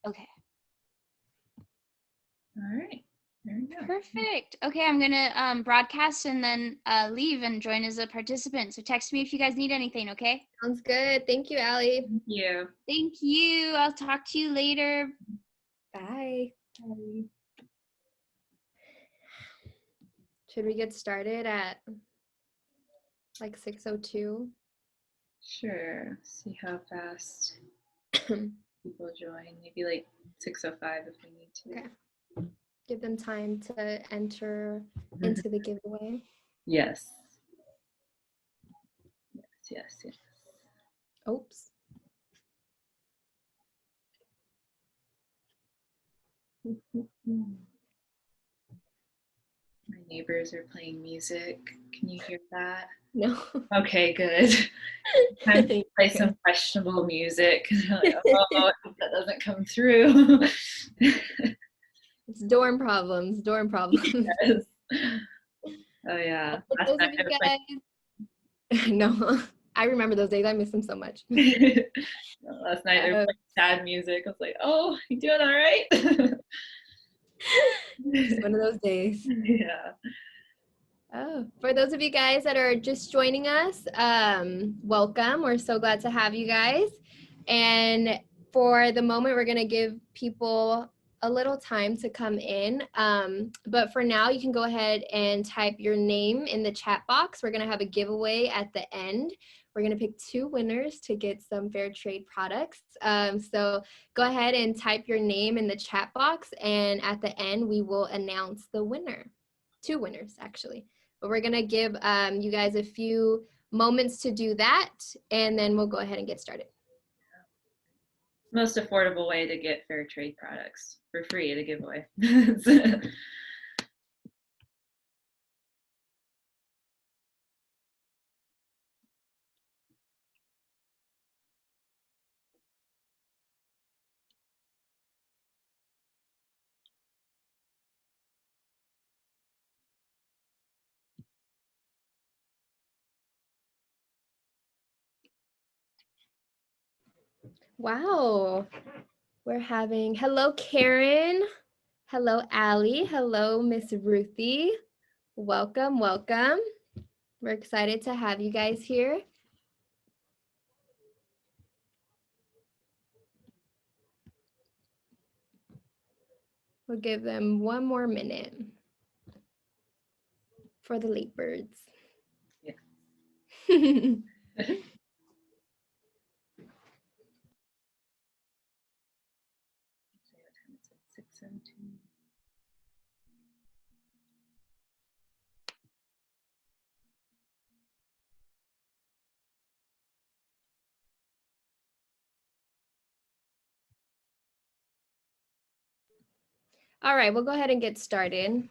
Okay. All right. There we go. Perfect. Okay, I'm gonna broadcast and then leave and join as a participant. So text me if you guys need anything, okay? Sounds good. Thank you, Allie. Thank you. Thank you. I'll talk to you later. Bye. Bye. Should we get started at like 6:02? Sure. See how fast people join. Maybe like 6:05 if we need to. Okay. Give them time to enter into the giveaway. Yes. Yes. Oops. My neighbors are playing music. Can you hear that? No. Okay, good. Time to play some questionable music. Like, oh, that doesn't come through. It's dorm problems. Yes. Oh yeah. Those of you guys. No, I remember those days. I miss them so much. Last night they were playing sad music. I was like, oh, you doing all right? It's one of those days. Yeah. Oh, for those of you guys that are just joining us, welcome. We're so glad to have you guys. And for the moment, we're going to give people a little time to come in. But for now, you can go ahead and type your name in the chat box. We're going to have a giveaway at the end. We're going to pick 2 winners to get some fair trade products. So go ahead and type your name in the chat box. And at the end, we will announce the winner. 2 winners, actually. But we're going to give you guys a few moments to do that. And then we'll go ahead and get started. Most affordable way to get fair trade products for free to give away. Wow. We're having, hello, Karen. Hello, Allie. Hello, Miss Ruthie. Welcome, welcome. We're excited to have you guys here. We'll give them 1 more minute for the late birds. Yeah. All right, we'll go ahead and get started.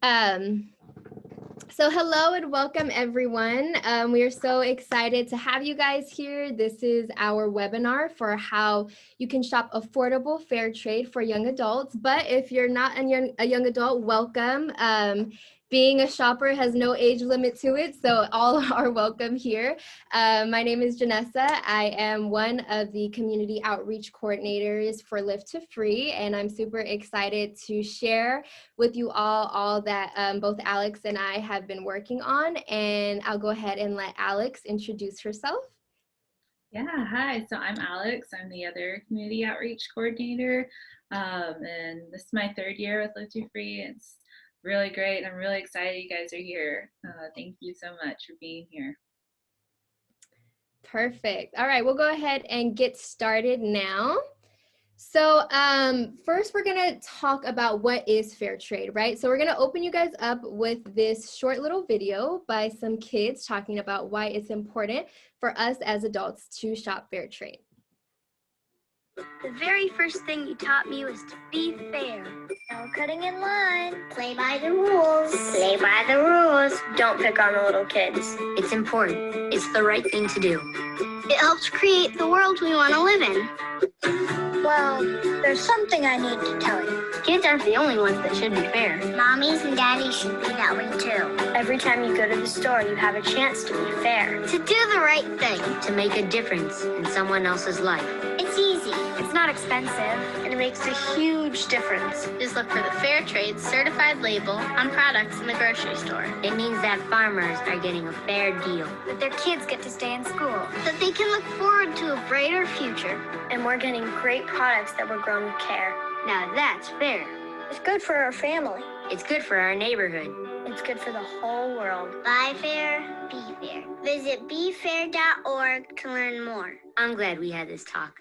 So hello and welcome everyone. We are so excited to have you guys here. This is our webinar for how you can shop affordable fair trade for young adults. But if you're not a young adult, welcome. Being a shopper has no age limit to it, so all are welcome here. My name is Janesa. I am one of the community outreach coordinators for Live to Free, and I'm super excited to share with you all that both Alex and I have been working on. And I'll go ahead and let Alex introduce herself. Yeah, hi. So I'm Alex. I'm the other community outreach coordinator. And this is my 3rd year with Live to Free. It's really great. I'm really excited you guys are here. Thank you so much for being here. Perfect. All right, we'll go ahead and get started now. So first we're gonna talk about what is fair trade, right? So we're gonna open you guys up with this short little video by some kids talking about why it's important for us as adults to shop fair trade. The very first thing you taught me was to be fair. No cutting in line. Play by the rules. Play by the rules. Don't pick on the little kids. It's important. It's the right thing to do. It helps create the world we want to live in. Well, there's something I need to tell you. Kids aren't the only ones that should be fair. Mommies and daddies should be that way too. Every time you go to the store, you have a chance to be fair. To do the right thing. To make a difference in someone else's life. It's It's easy. It's not expensive. And it makes a huge difference. Just look for the Fair Trade certified label on products in the grocery store. It means that farmers are getting a fair deal. That their kids get to stay in school. That they can look forward to a brighter future. And we're getting great products that were grown with care. Now that's fair. It's good for our family. It's good for our neighborhood. It's good for the whole world. Buy fair, be fair. Visit befair.org to learn more. I'm glad we had this talk.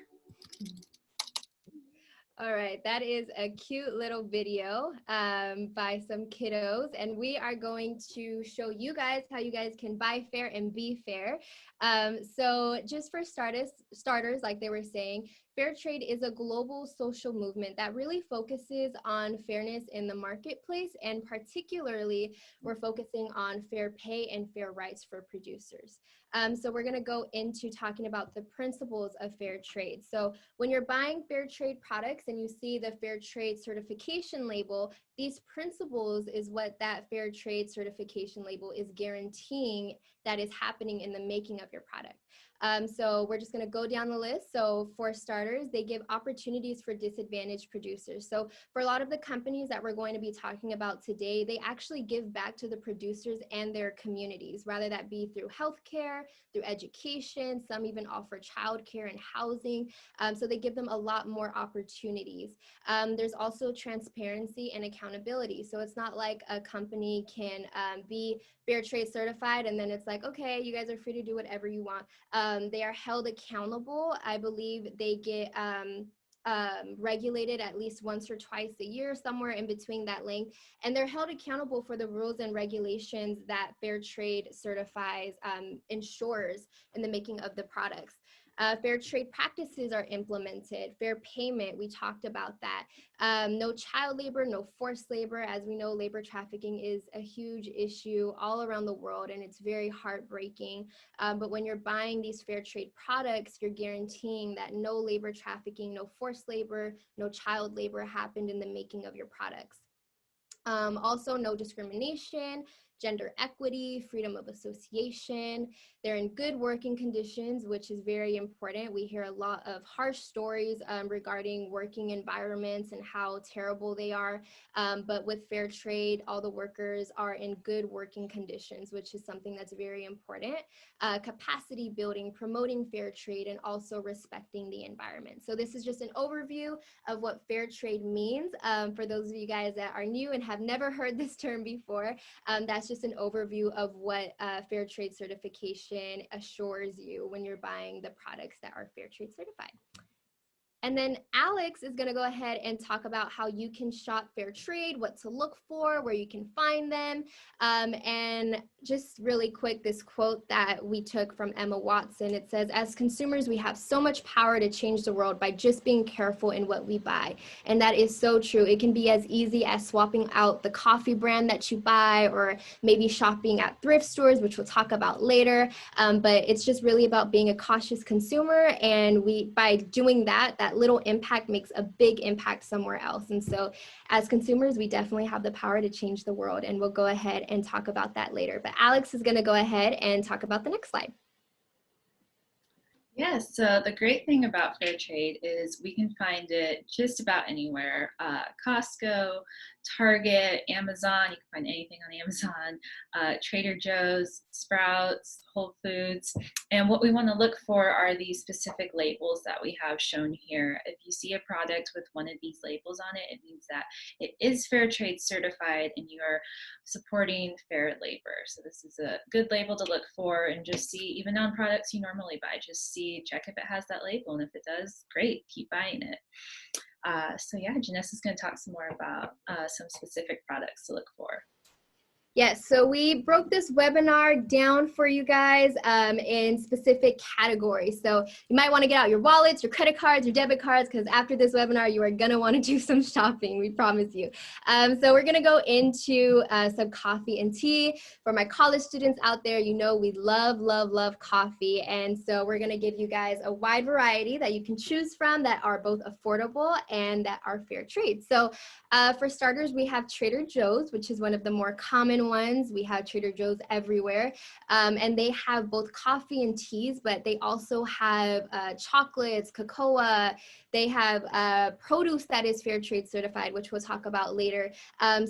All right, that is a cute little video by some kiddos, and we are going to show you guys how you guys can buy fair and be fair. So just for starters, like they were saying, Fair trade is a global social movement that really focuses on fairness in the marketplace, and particularly we're focusing on fair pay and fair rights for producers. So we're going to go into talking about the principles of fair trade. So when you're buying fair trade products and you see the fair trade certification label, these principles is what that fair trade certification label is guaranteeing that is happening in the making of your product. So we're just going to go down the list. So for starters, they give opportunities for disadvantaged producers. So for a lot of the companies that we're going to be talking about today, they actually give back to the producers and their communities, whether that be through healthcare, through education. Some even offer childcare and housing. So they give them a lot more opportunities. There's also transparency and accountability. So it's not like a company can be fair trade certified and then it's like, okay, you guys are free to do whatever you want. They are held accountable. I believe they get regulated at least once or twice a year, somewhere in between that length. And they're held accountable for the rules and regulations that fair trade certifies, ensures in the making of the products. Fair trade practices are implemented. Fair payment, we talked about that. No child labor, no forced labor. As we know, labor trafficking is a huge issue all around the world, and it's very heartbreaking. But when you're buying these fair trade products, you're guaranteeing that no labor trafficking, no forced labor, no child labor happened in the making of your products. Also, no discrimination, gender equity, freedom of association. They're in good working conditions, which is very important. We hear a lot of harsh stories regarding working environments and how terrible they are. But with fair trade, all the workers are in good working conditions, which is something that's very important. Capacity building, promoting fair trade, and also respecting the environment. So this is just an overview of what fair trade means. For those of you guys that are new and have never heard this term before, that's just an overview of what fair trade certification assures you when you're buying the products that are fair trade certified. And then Alex is going to go ahead and talk about how you can shop fair trade, what to look for, where you can find them. And just really quick, this quote that we took from Emma Watson, it says, "As consumers, we have so much power to change the world by just being careful in what we buy." And that is so true. It can be as easy as swapping out the coffee brand that you buy, or maybe shopping at thrift stores, which we'll talk about later. But it's just really about being a cautious consumer. And by doing that little impact makes a big impact somewhere else. And so as consumers, we definitely have the power to change the world, and we'll go ahead and talk about that later. But Alex is going to go ahead and talk about the next slide. Yes, so the great thing about fair trade is we can find it just about anywhere. Costco, Target, Amazon, you can find anything on Amazon, Trader Joe's, Sprouts, Whole Foods. And what we want to look for are these specific labels that we have shown here. If you see a product with one of these labels on it, it means that it is fair trade certified and you are supporting fair labor. So this is a good label to look for, and just see, even on products you normally buy, just check if it has that label, and if it does, great, keep buying it. So yeah, Janessa's going to talk some more about some specific products to look for. Yes, so we broke this webinar down for you guys in specific categories. So you might want to get out your wallets, your credit cards, your debit cards, because after this webinar, you are going to want to do some shopping, we promise you. So we're going to go into some coffee and tea. For my college students out there, you know we love, love, love coffee. And so we're going to give you guys a wide variety that you can choose from that are both affordable and that are fair trade. So for starters, we have Trader Joe's, which is one of the more common Korean ones. We have Trader Joe's everywhere. And they have both coffee and teas, but they also have chocolates, cocoa. They have produce that is fair trade certified, which we'll talk about later.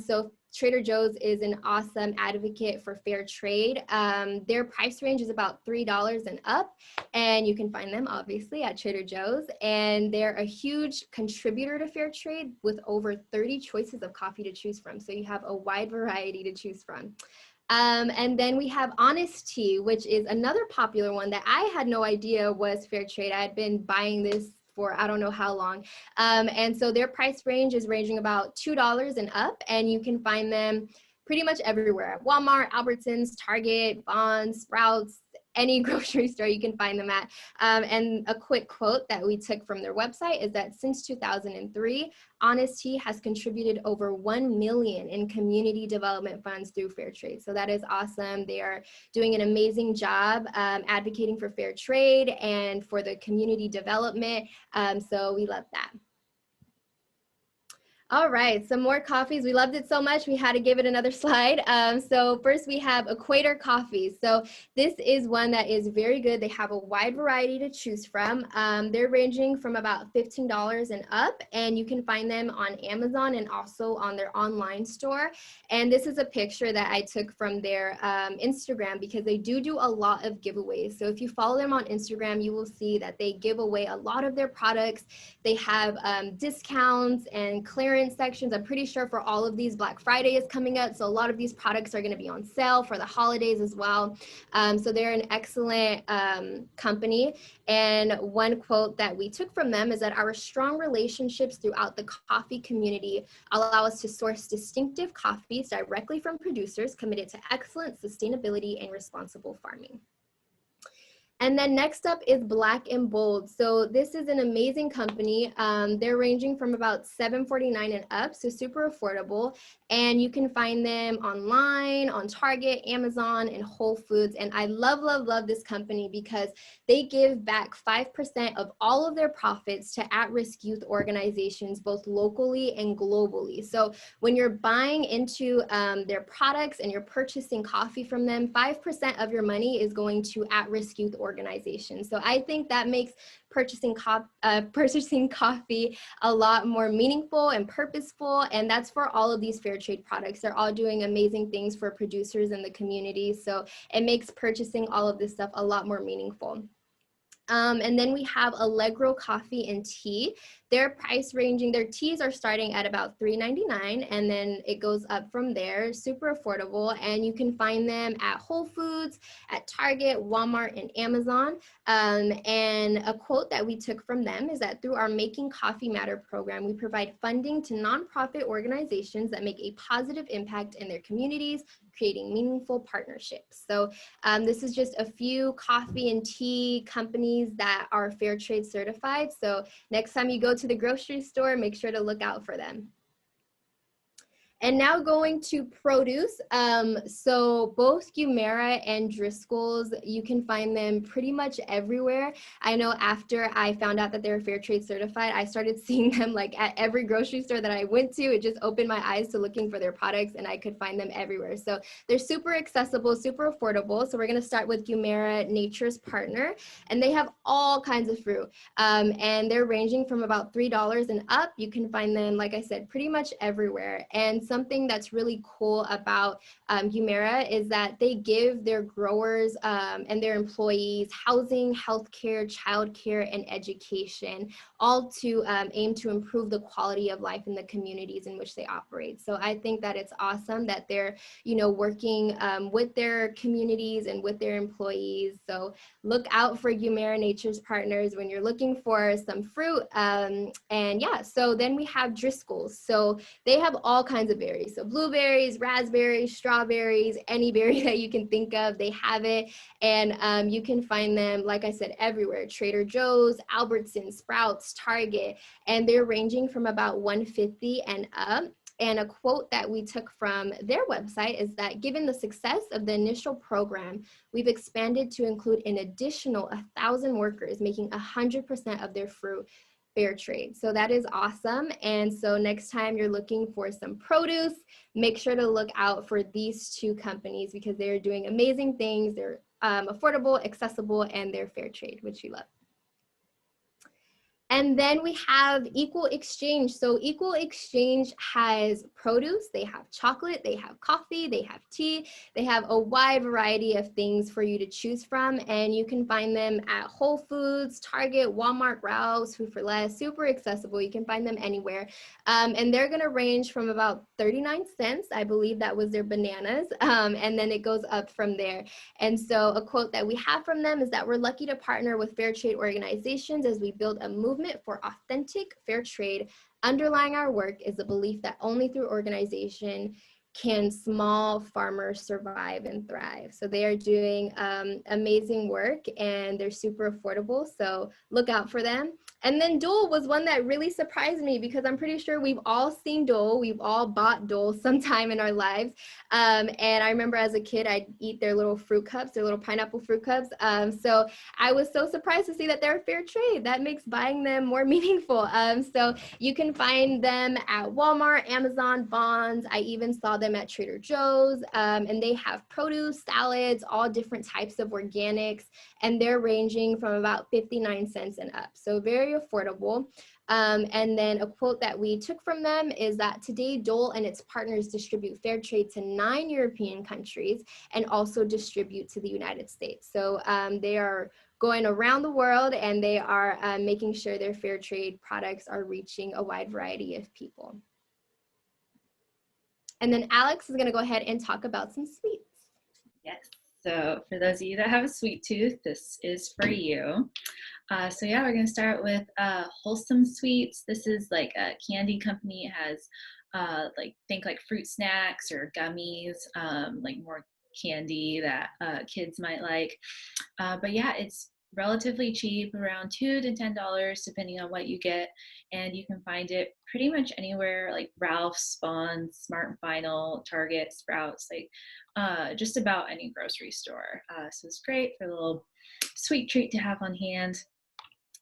So Trader Joe's is an awesome advocate for fair trade. Their price range is about $3 and up, and you can find them obviously at Trader Joe's. And they're a huge contributor to fair trade with over 30 choices of coffee to choose from. So you have a wide variety to choose from. And then we have Honest Tea, which is another popular one that I had no idea was fair trade. I had been buying this for I don't know how long. And so their price range is ranging about $2 and up, and you can find them pretty much everywhere. At Walmart, Albertsons, Target, Vons, Sprouts, any grocery store you can find them at. And a quick quote that we took from their website is that since 2003, Honest Tea has contributed over 1 million in community development funds through fair trade. So that is awesome. They are doing an amazing job advocating for fair trade and for the community development. So we love that. All right, some more coffees. We loved it so much, we had to give it another slide. So first we have Equator Coffee. So this is one that is very good. They have a wide variety to choose from. They're ranging from about $15 and up, and you can find them on Amazon and also on their online store. And this is a picture that I took from their Instagram, because they do a lot of giveaways. So if you follow them on Instagram, you will see that they give away a lot of their products. They have discounts and clearance sections. I'm pretty sure for all of these, Black Friday is coming up, so a lot of these products are going to be on sale for the holidays as well. So they're an excellent company. And one quote that we took from them is that our strong relationships throughout the coffee community allow us to source distinctive coffees directly from producers committed to excellent sustainability and responsible farming. And then next up is Black and Bold. So this is an amazing company. They're ranging from about $7.49 and up, so super affordable. And you can find them online, on Target, Amazon, and Whole Foods. And I love this company because they give back 5% of all of their profits to at-risk youth organizations, both locally and globally. So when you're buying into their products and you're purchasing coffee from them, 5% of your money is going to at-risk youth organizations. So I think that makes purchasing coffee a lot more meaningful and purposeful, and that's for all of these fair trade products. They're all doing amazing things for producers in the community, so it makes purchasing all of this stuff a lot more meaningful. And then we have Allegro Coffee and Tea. Their price ranging, their teas are starting at about $3.99, and then it goes up from there. Super affordable, and you can find them at Whole Foods, at Target, Walmart, and Amazon. And a quote that we took from them is that through our Making Coffee Matter program, we provide funding to nonprofit organizations that make a positive impact in their communities, creating meaningful partnerships. So this is just a few coffee and tea companies that are fair trade certified. So next time you go to the grocery store, make sure to look out for them. And now going to produce. So both Gumera and Driscoll's, you can find them pretty much everywhere. I know after I found out that they were fair trade certified, I started seeing them like at every grocery store that I went to. It just opened my eyes to looking for their products, and I could find them everywhere. So they're super accessible, super affordable. So we're gonna start with Gumera Nature's Partner, and they have all kinds of fruit. And they're ranging from about $3 and up. You can find them, like I said, pretty much everywhere. And something that's really cool about Gumera is that they give their growers and their employees housing, healthcare, childcare, and education, all to aim to improve the quality of life in the communities in which they operate. So I think that it's awesome that they're, you know, working with their communities and with their employees. So look out for Gumera Nature's Partners when you're looking for some fruit. And yeah, so then we have Driscoll's. So they have all kinds of berries. So blueberries, raspberries, strawberries, any berry that you can think of, they have it. And you can find them, like I said, everywhere. Trader Joe's, Albertsons, Sprouts, Target, and they're ranging from about $1.50 and up. And a quote that we took from their website is that given the success of the initial program, we've expanded to include an additional 1,000 workers making 100% of their fruit fair trade. So that is awesome. And so next time you're looking for some produce, make sure to look out for these two companies because they're doing amazing things. They're affordable, accessible, and they're fair trade, which we love. And then we have Equal Exchange. So Equal Exchange has produce, they have chocolate, they have coffee, they have tea, they have a wide variety of things for you to choose from. And you can find them at Whole Foods, Target, Walmart, Rouse, Food for Less, super accessible. You can find them anywhere. And they're gonna range from about 39 cents. I believe that was their bananas. And then it goes up from there. And so a quote that we have from them is that we're lucky to partner with fair trade organizations as we build a movement for authentic fair trade. Underlying our work is the belief that only through organization can small farmers survive and thrive. So they are doing amazing work and they're super affordable. So look out for them. And then Dole was one that really surprised me because I'm pretty sure we've all seen Dole. We've all bought Dole sometime in our lives. And I remember as a kid, I'd eat their little fruit cups, their little pineapple fruit cups. So I was so surprised to see that they're fair trade. That makes buying them more meaningful. So you can find them at Walmart, Amazon, Bonds. I even saw them at Trader Joe's. And they have produce, salads, all different types of organics. And they're ranging from about 59 cents and up. So very affordable. And then a quote that we took from them is that today Dole and its partners distribute fair trade to 9 European countries and also distribute to the United States. So they are going around the world and they are making sure their fair trade products are reaching a wide variety of people. And then Alex is going to go ahead and talk about some sweets. Yes. So for those of you that have a sweet tooth, this is for you. So yeah, we're going to start with Wholesome Sweets. This is like a candy company. It has think like fruit snacks or gummies, like more candy that kids might like. But yeah, it's relatively cheap, around $2 to $10 depending on what you get, and you can find it pretty much anywhere like Ralph's, Bonds, Smart and Final, Target, Sprouts, like just about any grocery store. So it's great for a little sweet treat to have on hand.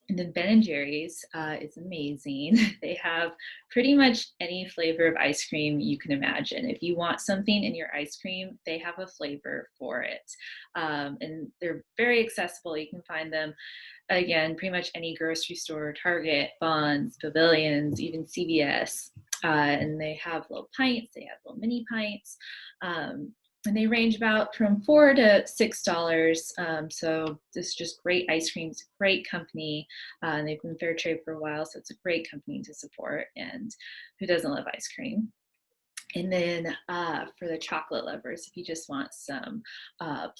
And then Ben & Jerry's is amazing. They have pretty much any flavor of ice cream you can imagine. If you want something in your ice cream, they have a flavor for it. And they're very accessible. You can find them, again, pretty much any grocery store, Target, Bonds, Pavilions, even CVS. And they have little pints. They have little mini pints. And they range about from $4 to $6. So this is just great ice cream. It's a great company. And they've been fair trade for a while, so it's a great company to support. And who doesn't love ice cream? And then for the chocolate lovers, if you just want some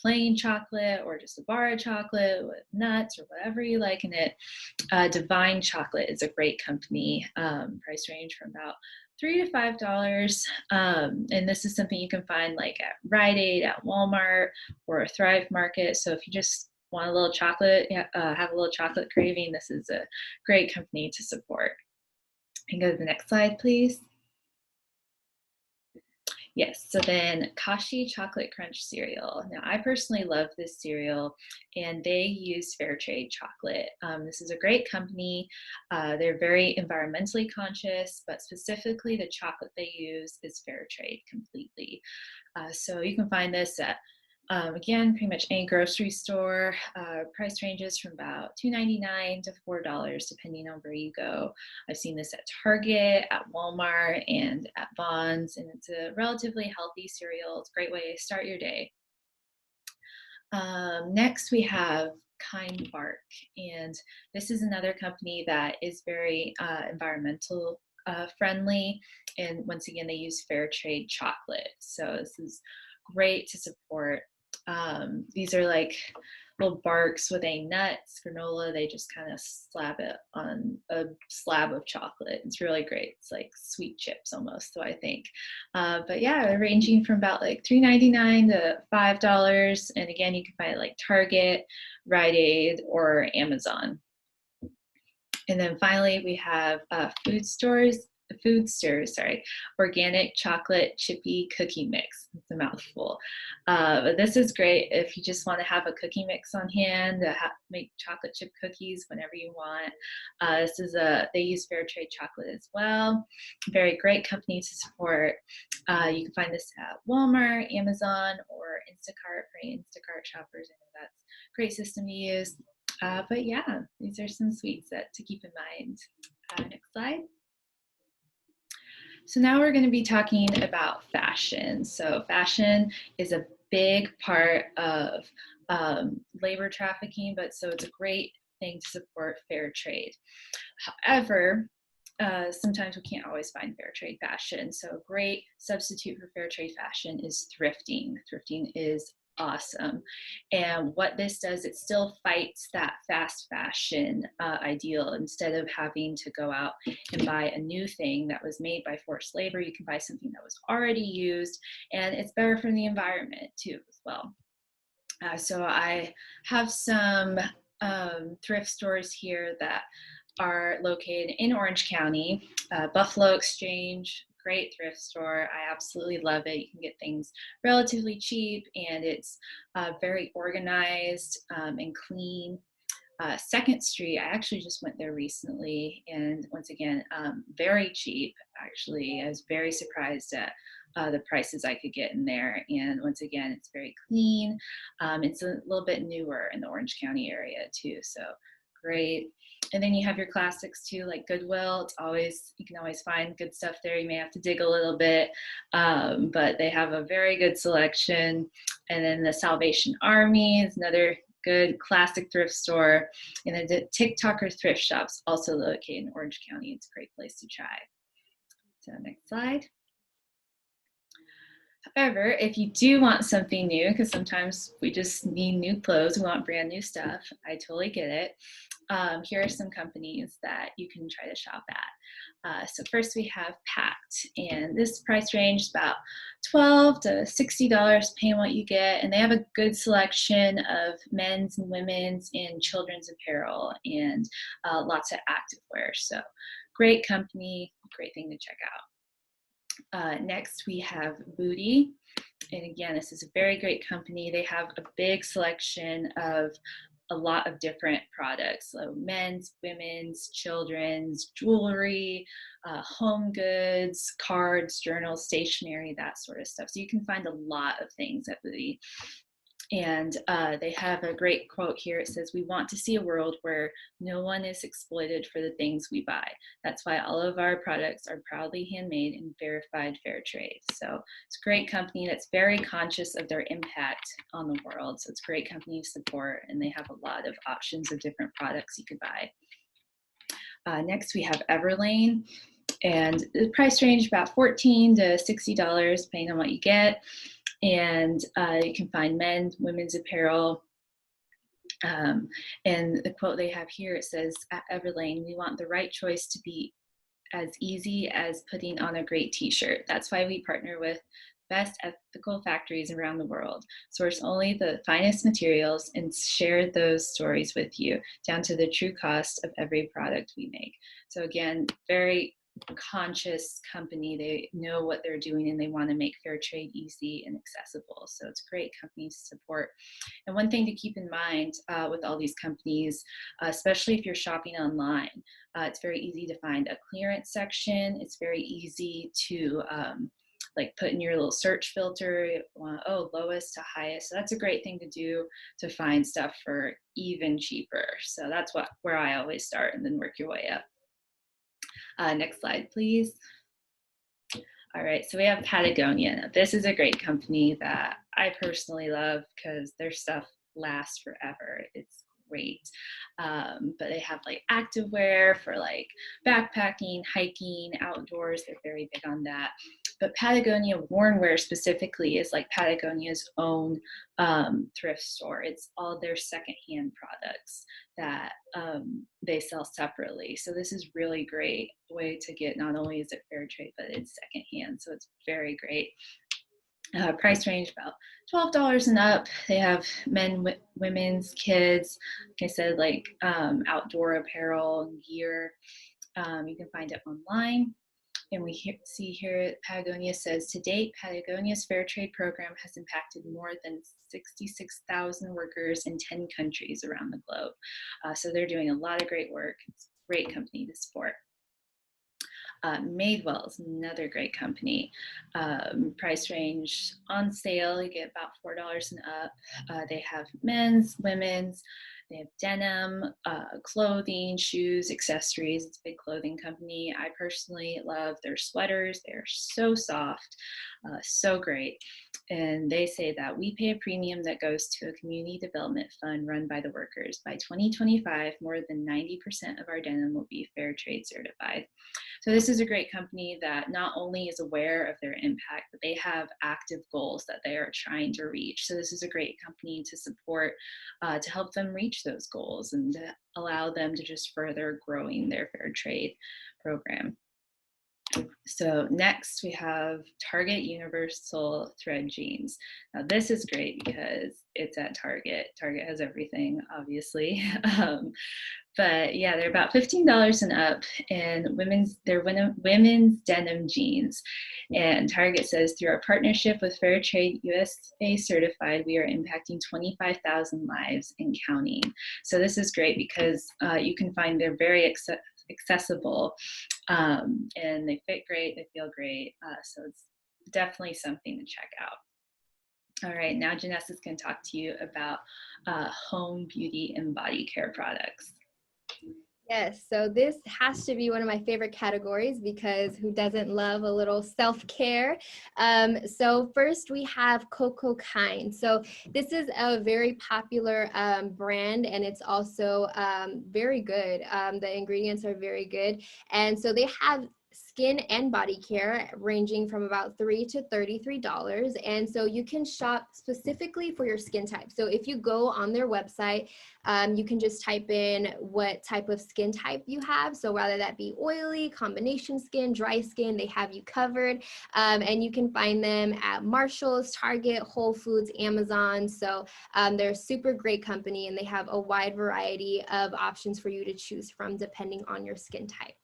plain chocolate or just a bar of chocolate with nuts or whatever you like in it, Divine Chocolate is a great company. Price range from about $3 to $5. And this is something you can find like at Rite Aid, at Walmart, or a Thrive Market. So if you just want a little chocolate, have a little chocolate craving, this is a great company to support. And go to the next slide, please. Yes, so then Kashi Chocolate Crunch cereal. Now, I personally love this cereal, and they use fair trade chocolate. This is a great company. They're very environmentally conscious, but specifically the chocolate they use is fair trade completely. So you can find this at, again, pretty much any grocery store. Price ranges from about $2.99 to $4, depending on where you go. I've seen this at Target, at Walmart, and at Bonds, and it's a relatively healthy cereal. It's a great way to start your day. Next, we have Kind Bark, and this is another company that is very environmental friendly, and once again, they use fair trade chocolate. So this is great to support. These are like little barks with a nuts, granola. They just kind of slap it on a slab of chocolate. It's really great. It's like sweet chips almost, so I think. But yeah, they're ranging from about like $3.99 to $5. And again, you can find it like Target, Rite Aid, or Amazon. And then finally, we have food stores. organic chocolate chippy cookie mix. It's a mouthful. But this is great if you just want to have a cookie mix on hand to make chocolate chip cookies whenever you want. They use fair trade chocolate as well. Very great company to support. You can find this at Walmart, Amazon, or Instacart for Instacart shoppers. I know that's a great system to use. But yeah, these are some sweets to keep in mind. Next slide. So now we're going to be talking about fashion. So fashion is a big part of labor trafficking, but so it's a great thing to support fair trade. However, sometimes we can't always find fair trade fashion. So a great substitute for fair trade fashion is thrifting. Thrifting is awesome. And what this does, it still fights that fast fashion ideal. Instead of having to go out and buy a new thing that was made by forced labor, you can buy something that was already used, and it's better for the environment too as well. So I have some thrift stores here that are located in Orange County. Buffalo Exchange, great thrift store. I absolutely love it. You can get things relatively cheap, and it's very organized and clean. 2nd Street, I actually just went there recently, and once again, very cheap, actually. I was very surprised at the prices I could get in there, and once again, it's very clean. It's a little bit newer in the Orange County area too, so great. And then you have your classics too, like Goodwill. You can always find good stuff there. You may have to dig a little bit, but they have a very good selection. And then the Salvation Army is another good classic thrift store. And then the TikToker thrift shops, also located in Orange County. It's a great place to try. So next slide. However, if you do want something new, because sometimes we just need new clothes, we want brand new stuff, I totally get it. Here are some companies that you can try to shop at. So first we have Pact, and this price range is about $12 to $60 depending on what you get, and they have a good selection of men's and women's and children's apparel and lots of activewear. So great company, great thing to check out. Next we have Booty, and again, this is a very great company. They have a big selection of a lot of different products, so men's, women's, children's, jewelry, home goods, cards, journals, stationery, that sort of stuff. So you can find a lot of things at Booty. And they have a great quote here. It says, "We want to see a world where no one is exploited for the things we buy. That's why all of our products are proudly handmade and verified fair trade." So it's a great company that's very conscious of their impact on the world. So it's a great company to support, and they have a lot of options of different products you could buy. Next, we have Everlane, and the price range about $14 to $60 depending on what you get. And you can find men's, women's apparel. And the quote they have here, it says, "At Everlane, we want the right choice to be as easy as putting on a great t-shirt. That's why we partner with best ethical factories around the world, source only the finest materials, and share those stories with you, down to the true cost of every product we make." So again, very conscious company. They know what they're doing, and they want to make fair trade easy and accessible. So it's a great company to support. And one thing to keep in mind with all these companies, especially if you're shopping online, it's very easy to find a clearance section. It's very easy to like put in your little search filter, lowest to highest. So that's a great thing to do to find stuff for even cheaper. So that's where I always start, and then work your way up. Next slide, please. All right, so we have Patagonia. Now, this is a great company that I personally love because their stuff lasts forever. It's great. But they have like activewear for like backpacking, hiking, outdoors. They're very big on that. But Patagonia Wornwear specifically is like Patagonia's own thrift store. It's all their secondhand products that they sell separately. So this is really great way to get, not only is it fair trade, but it's secondhand. So it's very great. Price range about $12 and up. They have men, women's, kids, like I said, like outdoor apparel and gear. You can find it online. And we see here Patagonia says, to date, Patagonia's fair trade program has impacted more than 66,000 workers in 10 countries around the globe. So they're doing a lot of great work. It's a great company to support. Madewell is another great company. Price range on sale, you get about $4 and up. They have men's, women's, they have denim, clothing, shoes, accessories. It's a big clothing company. I personally love their sweaters. They're so soft, so great. And they say that we pay a premium that goes to a community development fund run by the workers. By 2025, more than 90% of our denim will be fair trade certified. So this is a great company that not only is aware of their impact, but they have active goals that they are trying to reach. So this is a great company to support, to help them reach those goals and to allow them to just further growing their fair trade program. So next we have Target Universal Thread Jeans. Now this is great because it's at Target. Target has everything, obviously. But yeah, they're about $15 and up, and they're women's denim jeans. And Target says, through our partnership with Fair Trade USA Certified, we are impacting 25,000 lives and counting. So this is great because you can find they're very accessible, and they fit great, they feel great. So it's definitely something to check out. All right, now Janessa is going to talk to you about home beauty and body care products. Yes, so this has to be one of my favorite categories because who doesn't love a little self-care? So first we have Coco Kind. So this is a very popular brand, and it's also very good. The ingredients are very good. And so they have skin and body care ranging from about $3 to $33. And so you can shop specifically for your skin type. So if you go on their website, you can just type in what type of skin type you have. So whether that be oily, combination skin, dry skin, they have you covered. And you can find them at Marshall's, Target, Whole Foods, Amazon. So they're a super great company, and they have a wide variety of options for you to choose from depending on your skin type.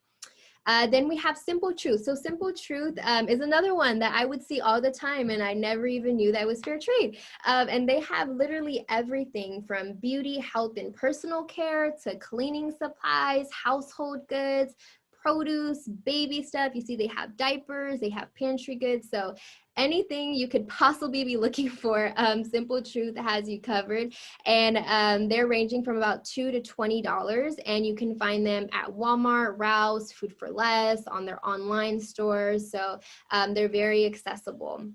Then we have Simple Truth. So Simple Truth is another one that I would see all the time, and I never even knew that was fair trade. And they have literally everything from beauty, health, and personal care to cleaning supplies, household goods, produce, baby stuff. You see they have diapers, they have pantry goods. So anything you could possibly be looking for, Simple Truth has you covered. And they're ranging from about $2 to $20, and you can find them at Walmart, Rouse, Food for Less, on their online stores. So they're very accessible.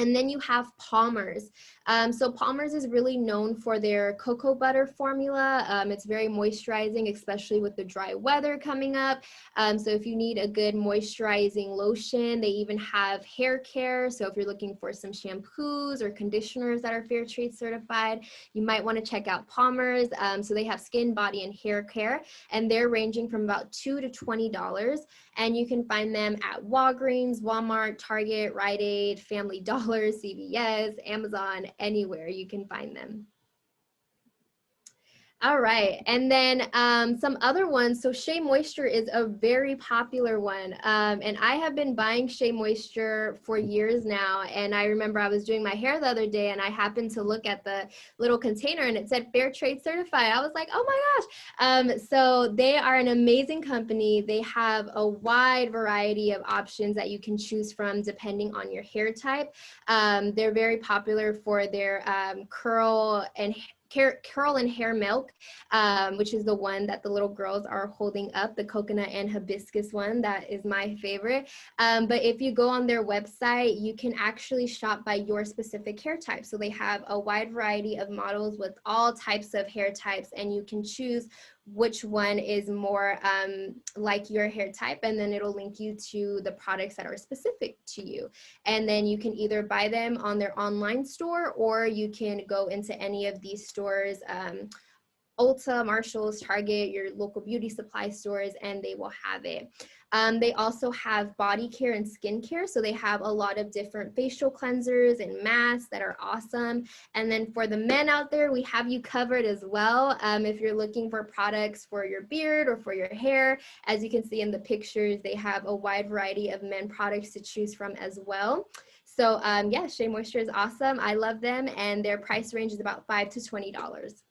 And then you have Palmer's. So Palmer's is really known for their cocoa butter formula. It's very moisturizing, especially with the dry weather coming up. So if you need a good moisturizing lotion, they even have hair care. So if you're looking for some shampoos or conditioners that are fair trade certified, you might want to check out Palmer's. So they have skin, body, and hair care, and they're ranging from about $2 to $20. And you can find them at Walgreens, Walmart, Target, Rite Aid, Family Dollar, CVS, Amazon, anywhere you can find them. All right, and then some other ones. So Shea Moisture is a very popular one, and I have been buying Shea Moisture for years now. And I remember I was doing my hair the other day, and I happened to look at the little container, and it said Fair Trade Certified. I was like, oh my gosh! So they are an amazing company. They have a wide variety of options that you can choose from depending on your hair type. They're very popular for their curl and hair milk, which is the one that the little girls are holding up, the coconut and hibiscus one. That is my favorite. But if you go on their website, you can actually shop by your specific hair type. So they have a wide variety of models with all types of hair types, and you can choose which one is more like your hair type, and then it'll link you to the products that are specific to you. And then you can either buy them on their online store, or you can go into any of these stores Ulta, Marshalls, Target, your local beauty supply stores, and they will have it. They also have body care and skincare. So they have a lot of different facial cleansers and masks that are awesome. And then for the men out there, we have you covered as well. If you're looking for products for your beard or for your hair, as you can see in the pictures, they have a wide variety of men products to choose from as well. So yeah, SHEA Moisture is awesome. I love them, and their price range is about $5 to $20.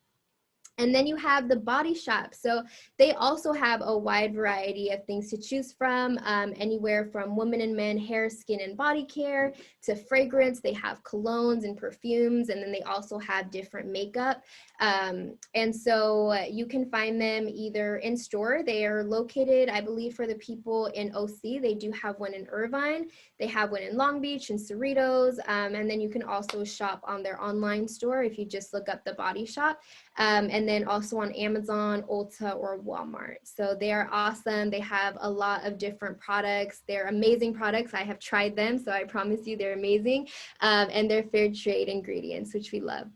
And then you have the Body Shop. So they also have a wide variety of things to choose from, anywhere from women and men hair, skin, and body care to fragrance. They have colognes and perfumes, and then they also have different makeup. And so you can find them either in store. They are located, I believe, for the people in OC. They do have one in Irvine. They have one in Long Beach and Cerritos. And then you can also shop on their online store if you just look up the Body Shop. And then also on Amazon, Ulta, or Walmart. So they are awesome. They have a lot of different products. They're amazing products. I have tried them, so I promise you they're amazing. And they're fair trade ingredients, which we love.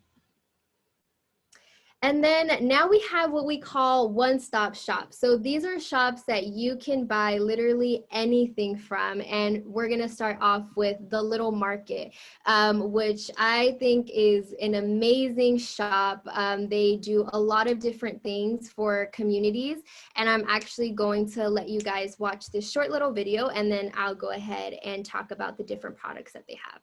And then now we have what we call one-stop shops. So these are shops that you can buy literally anything from. And we're going to start off with the Little Market, which I think is an amazing shop. They do a lot of different things for communities. And I'm actually going to let you guys watch this short little video, and then I'll go ahead and talk about the different products that they have.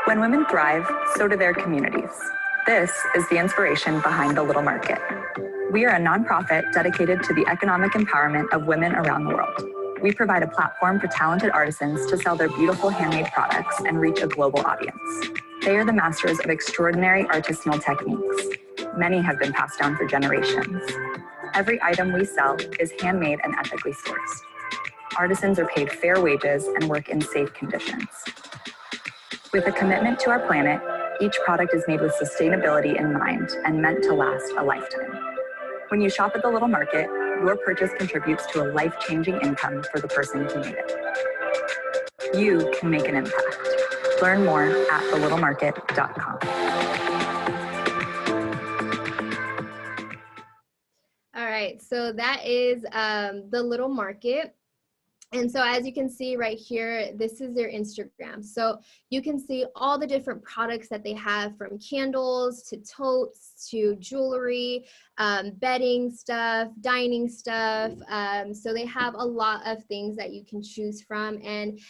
When women thrive, so do their communities. This is the inspiration behind the Little Market. We are a nonprofit dedicated to the economic empowerment of women around the world. We provide a platform for talented artisans to sell their beautiful handmade products and reach a global audience. They are the masters of extraordinary artisanal techniques. Many have been passed down for generations. Every item we sell is handmade and ethically sourced. Artisans are paid fair wages and work in safe conditions. With a commitment to our planet, each product is made with sustainability in mind and meant to last a lifetime. When you shop at the Little Market, your purchase contributes to a life-changing income for the person who made it. You can make an impact. Learn more at thelittlemarket.com. All right, so that is the Little Market. And so as you can see right here, this is their Instagram. So you can see all the different products that they have, from candles to totes to jewelry, bedding stuff, dining stuff. So they have a lot of things that you can choose from. And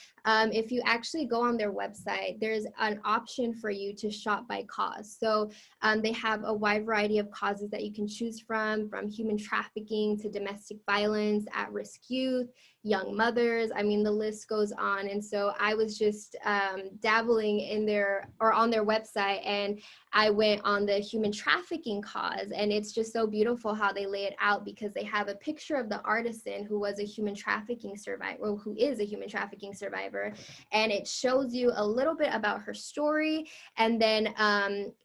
if you actually go on their website, there's an option for you to shop by cause. So they have a wide variety of causes that you can choose from human trafficking to domestic violence, at-risk youth, young mothers. I mean, the list goes on. And so I was just dabbling in on their website, and I went on the human trafficking cause, and it's just so beautiful how they lay it out, because they have a picture of the artisan who was a human trafficking survivor, or who is a human trafficking survivor, and it shows you a little bit about her story, and then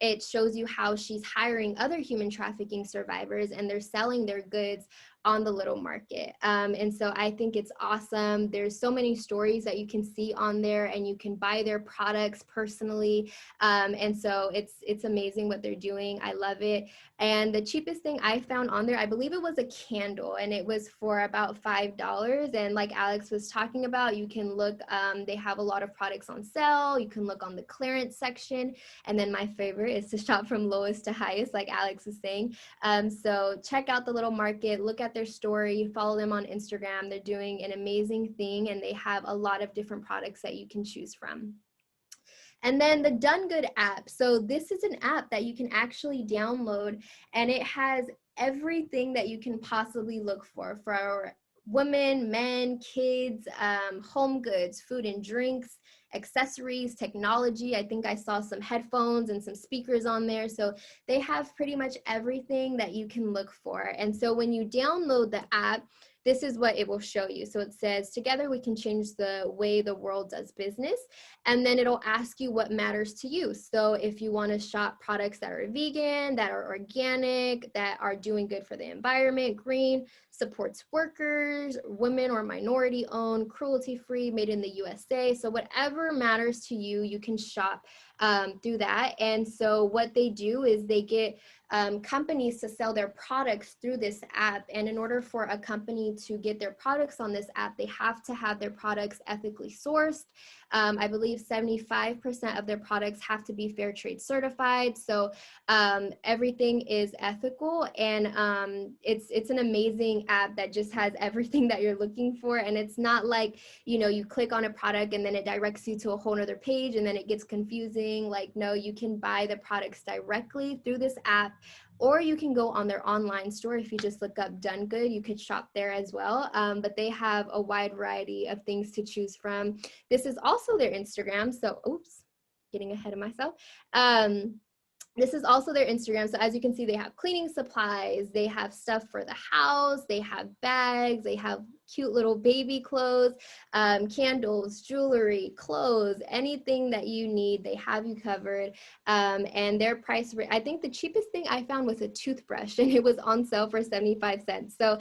it shows you how she's hiring other human trafficking survivors, and they're selling their goods on the Little Market. And so I think it's awesome. There's so many stories that you can see on there, and you can buy their products personally. And so it's amazing what they're doing. I love it. And the cheapest thing I found on there, I believe it was a candle, and it was for about $5. And like Alex was talking about, you can look, they have a lot of products on sale. You can look on the clearance section. And then my favorite is to shop from lowest to highest, like Alex was saying. So check out the Little Market, look at their story, follow them on Instagram. They're doing an amazing thing, and they have a lot of different products that you can choose from. And then the Done Good app. So this is an app that you can actually download, and it has everything that you can possibly look for women, men, kids, home goods, food and drinks, accessories, technology. I think I saw some headphones and some speakers on there. So they have pretty much everything that you can look for. And so when you download the app, this is what it will show you. So it says, together we can change the way the world does business. And then it'll ask you what matters to you. So if you want to shop products that are vegan, that are organic, that are doing good for the environment, green, supports workers, women or minority owned, cruelty free, made in the USA. So whatever matters to you, you can shop through that. And so what they do is they get companies to sell their products through this app. And in order for a company to get their products on this app, they have to have their products ethically sourced. I believe 75% of their products have to be fair trade certified. So everything is ethical, and it's an amazing app that just has everything that you're looking for. And it's not like, you know, you click on a product and then it directs you to a whole nother page and then it gets confusing. Like, no, you can buy the products directly through this app, or you can go on their online store. If you just look up Done Good, you could shop there as well. But they have a wide variety of things to choose from. This is also their Instagram. So, oops, getting ahead of myself. This is also their Instagram. So as you can see, they have cleaning supplies, they have stuff for the house, they have bags, they have cute little baby clothes, candles, jewelry, clothes, anything that you need, they have you covered. And their price, I think the cheapest thing I found was a toothbrush, and it was on sale for 75 cents. So,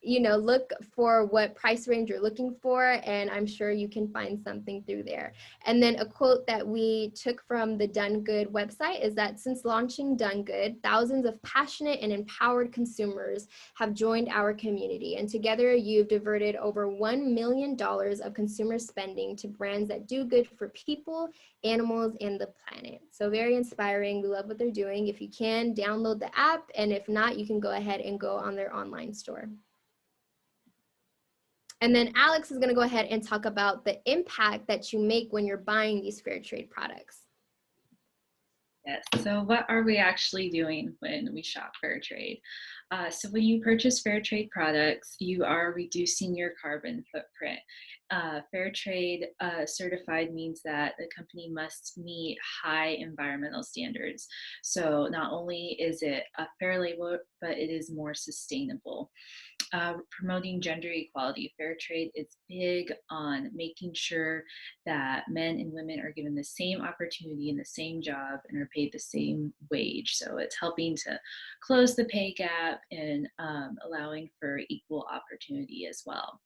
you know, look for what price range you're looking for, and I'm sure you can find something through there. And then a quote that we took from the Done Good website is that since launching Done Good, thousands of passionate and empowered consumers have joined our community, and together you've diverted over $1 million of consumer spending to brands that do good for people, animals, and the planet. So very inspiring. We love what they're doing. If you can, download the app, and if not, you can go ahead and go on their online store. And then Alex is going to go ahead and talk about the impact that you make when you're buying these fair trade products. Yes, so what are we actually doing when we shop fair trade? So when you purchase fair trade products, you are reducing your carbon footprint. Fair trade certified means that the company must meet high environmental standards. So not only is it a fair label, but it is more sustainable. Promoting gender equality. Fair trade is big on making sure that men and women are given the same opportunity in the same job and are paid the same wage. So it's helping to close the pay gap and allowing for equal opportunity as well.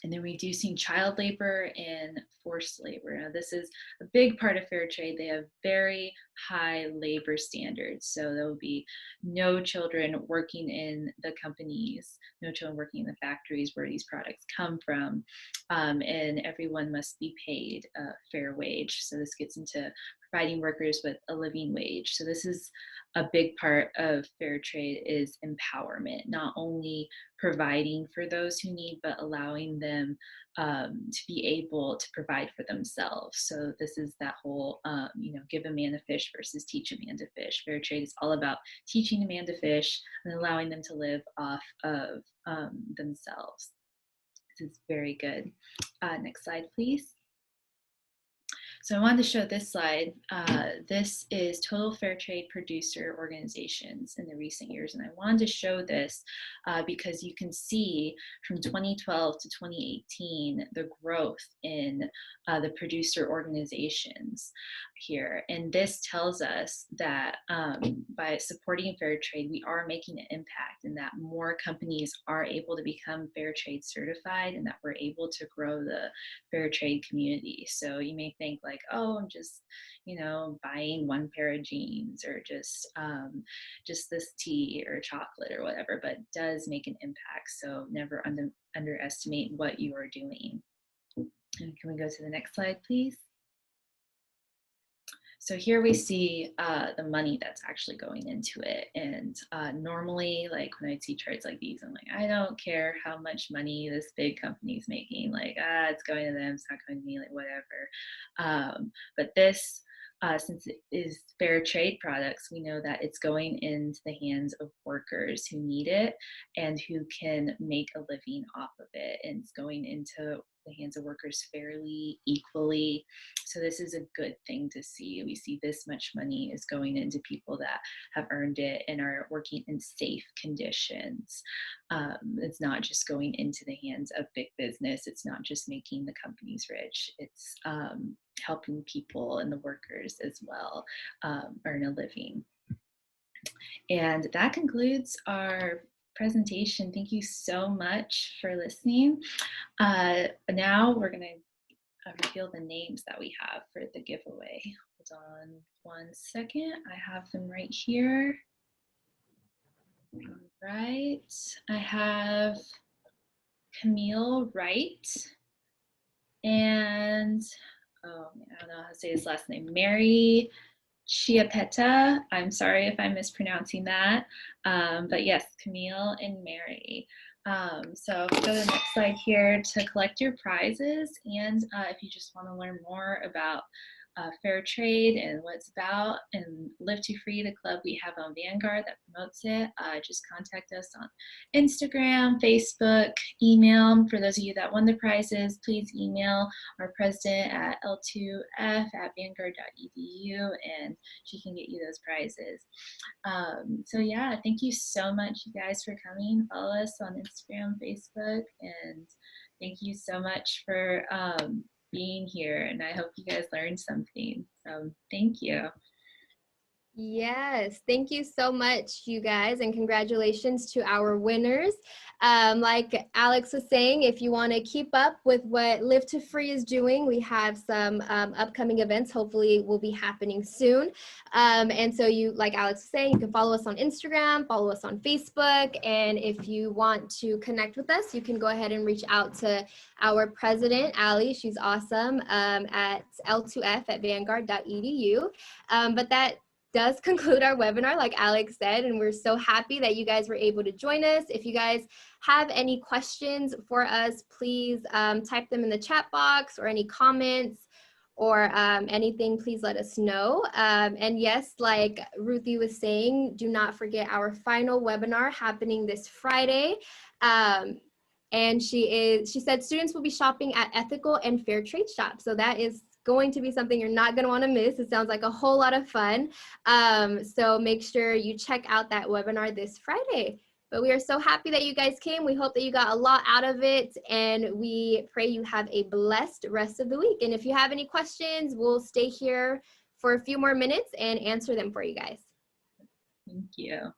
And then reducing child labor and forced labor. Now, this is a big part of fair trade. They have very high labor standards. So there will be no children working in the companies, no children working in the factories where these products come from, and everyone must be paid a fair wage. So this gets into providing workers with a living wage. So this is a big part of fair trade, is empowerment, not only providing for those who need, but allowing them to be able to provide for themselves. So this is that whole, give a man a fish versus teach a man to fish. Fair trade is all about teaching a man to fish and allowing them to live off of themselves. This is very good. Next slide, please. So I wanted to show this slide. This is total fair trade producer organizations in the recent years. And I wanted to show this because you can see from 2012 to 2018, the growth in the producer organizations here. And this tells us that by supporting fair trade, we are making an impact, and that more companies are able to become fair trade certified, and that we're able to grow the fair trade community. So you may think like, oh, I'm just, buying one pair of jeans, or just this tea or chocolate or whatever, but it does make an impact. So never underestimate what you are doing. And can we go to the next slide, please? So here we see the money that's actually going into it. And normally, like when I see charts like these, I'm like, I don't care how much money this big company is making. Like, it's going to them, it's not going to me, like whatever. But this, since it is fair trade products, we know that it's going into the hands of workers who need it and who can make a living off of it. And it's going into the hands of workers fairly, equally. So this is a good thing to see. We see this much money is going into people that have earned it and are working in safe conditions. It's not just going into the hands of big business. It's not just making the companies rich. It's helping people and the workers as well earn a living. And that concludes our presentation. Thank you so much for listening. Now we're going reveal the names that we have for the giveaway. Hold on 1 second. I have them right here. All right. I have Camille Wright and, oh, I don't know how to say his last name, Mary Chiapetta. I'm sorry if I'm mispronouncing that, but yes, Camille and Mary. So go to the next slide here to collect your prizes, and if you just want to learn more about fair trade and what it's about, and Live to Free, the club we have on Vanguard that promotes it, just contact us on Instagram, Facebook, email. For those of you that won the prizes, please email our president at l2f@vanguard.edu, and she can get you those prizes. So yeah, thank you so much, you guys, for coming. Follow us on Instagram, Facebook, and thank you so much for being here, and I hope you guys learned something. So thank you. Yes, thank you so much, you guys, and congratulations to our winners. Like Alex was saying, if you want to keep up with what Live to Free is doing, we have some upcoming events, hopefully will be happening soon. And so you, like Alex was saying, you can follow us on Instagram, follow us on Facebook, and if you want to connect with us, you can go ahead and reach out to our president, Allie. She's awesome, at l2f@vanguard.edu. But that does conclude our webinar, like Alex said, and we're so happy that you guys were able to join us. If you guys have any questions for us, please type them in the chat box, or any comments or anything, please let us know. And yes, like Ruthie was saying, do not forget our final webinar happening this Friday. And she said students will be shopping at ethical and fair trade shops. So that is going to be something you're not going to want to miss. It sounds like a whole lot of fun. So make sure you check out that webinar this Friday. But we are so happy that you guys came. We hope that you got a lot out of it, and we pray you have a blessed rest of the week. And if you have any questions, we'll stay here for a few more minutes and answer them for you guys. Thank you.